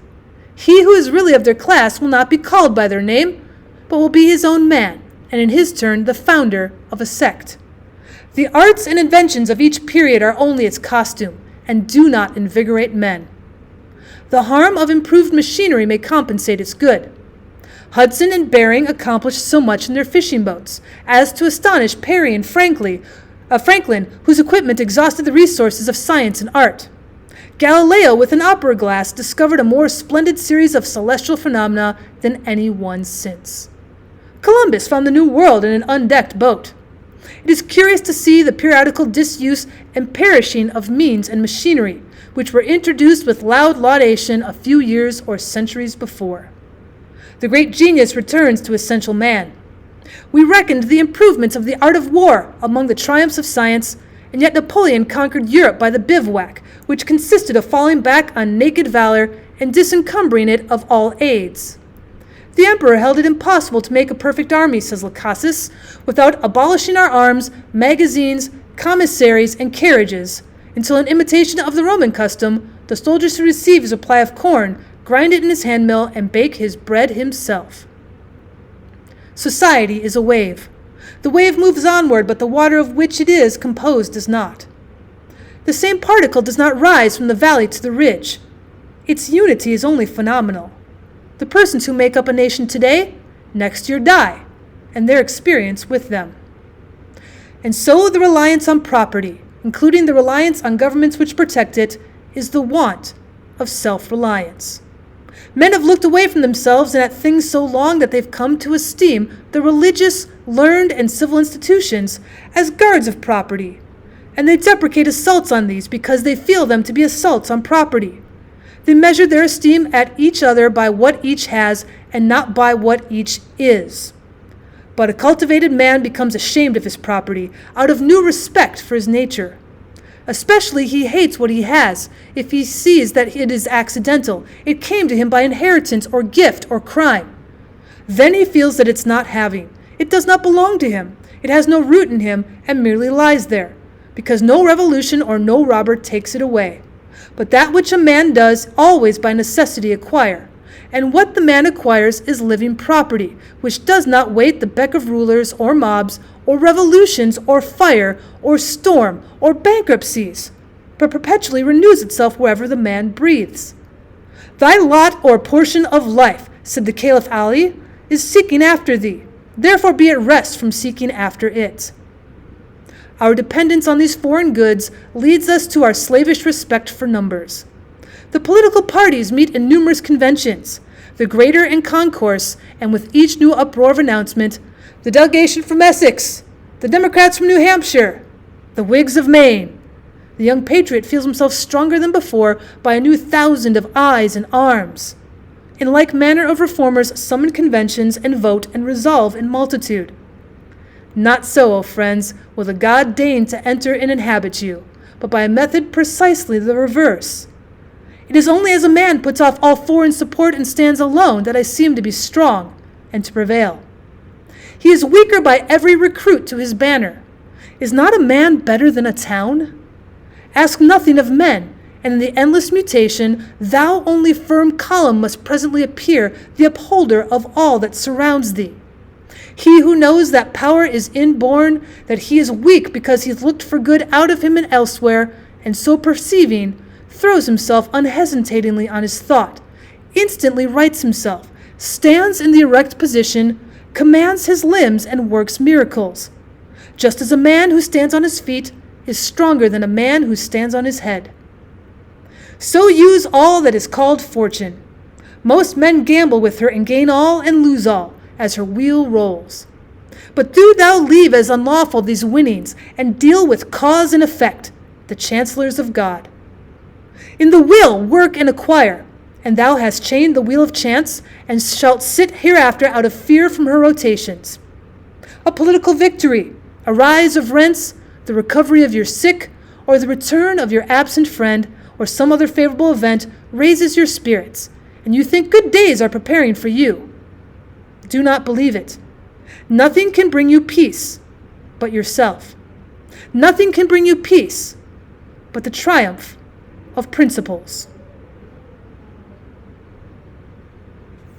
He who is really of their class will not be called by their name, but will be his own man, and in his turn the founder of a sect. The arts and inventions of each period are only its costume, and do not invigorate men. The harm of improved machinery may compensate its good. Hudson and Bering accomplished so much in their fishing boats, as to astonish Parry and Franklin, whose equipment exhausted the resources of science and art. Galileo, with an opera glass, discovered a more splendid series of celestial phenomena than any one since. Columbus found the New World in an undecked boat. It is curious to see the periodical disuse and perishing of means and machinery, which were introduced with loud laudation a few years or centuries before. The great genius returns to essential man. We reckoned the improvements of the art of war among the triumphs of science, and yet Napoleon conquered Europe by the bivouac, which consisted of falling back on naked valor and disencumbering it of all aids. The emperor held it impossible to make a perfect army, says Lacassus, without abolishing our arms, magazines, commissaries, and carriages, until in imitation of the Roman custom, the soldier should receive his supply of corn, grind it in his handmill, and bake his bread himself. Society is a wave. The wave moves onward, but the water of which it is composed does not. The same particle does not rise from the valley to the ridge. Its unity is only phenomenal. The persons who make up a nation today, next year die, and their experience with them. And so the reliance on property, including the reliance on governments which protect it, is the want of self-reliance. Men have looked away from themselves and at things so long that they've come to esteem the religious, learned, and civil institutions as guards of property, and they deprecate assaults on these because they feel them to be assaults on property. They measure their esteem at each other by what each has and not by what each is. But a cultivated man becomes ashamed of his property out of new respect for his nature. Especially he hates what he has, if he sees that it is accidental, it came to him by inheritance or gift or crime. Then he feels that it's not having. It does not belong to him. It has no root in him and merely lies there, because no revolution or no robber takes it away. But that which a man does always by necessity acquire. And what the man acquires is living property, which does not wait the beck of rulers or mobs or revolutions or fire or storm or bankruptcies, but perpetually renews itself wherever the man breathes. Thy lot or portion of life, said the Caliph Ali, is seeking after thee. Therefore be at rest from seeking after it. Our dependence on these foreign goods leads us to our slavish respect for numbers. The political parties meet in numerous conventions, the greater in concourse, and with each new uproar of announcement, the delegation from Essex, the Democrats from New Hampshire, the Whigs of Maine. The young patriot feels himself stronger than before by a new 1,000 of eyes and arms. In like manner of reformers summon conventions and vote and resolve in multitude. Not so, O friends, will the God deign to enter and inhabit you, but by a method precisely the reverse. It is only as a man puts off all foreign support and stands alone that I see him to be strong and to prevail. He is weaker by every recruit to his banner. Is not a man better than a town? Ask nothing of men, and in the endless mutation, thou only firm column must presently appear, the upholder of all that surrounds thee. He who knows that power is inborn, that he is weak because he has looked for good out of him and elsewhere, and so perceiving, throws himself unhesitatingly on his thought, instantly rights himself, stands in the erect position, commands his limbs, and works miracles. Just as a man who stands on his feet is stronger than a man who stands on his head. So use all that is called fortune. Most men gamble with her and gain all and lose all, as her wheel rolls. But do thou leave as unlawful these winnings, and deal with cause and effect, the chancellors of God. In the will work and acquire, and thou hast chained the wheel of chance, and shalt sit hereafter out of fear from her rotations. A political victory, a rise of rents, the recovery of your sick, or the return of your absent friend, or some other favorable event raises your spirits, and you think good days are preparing for you. Do not believe it. Nothing can bring you peace but yourself. Nothing can bring you peace but the triumph of principles.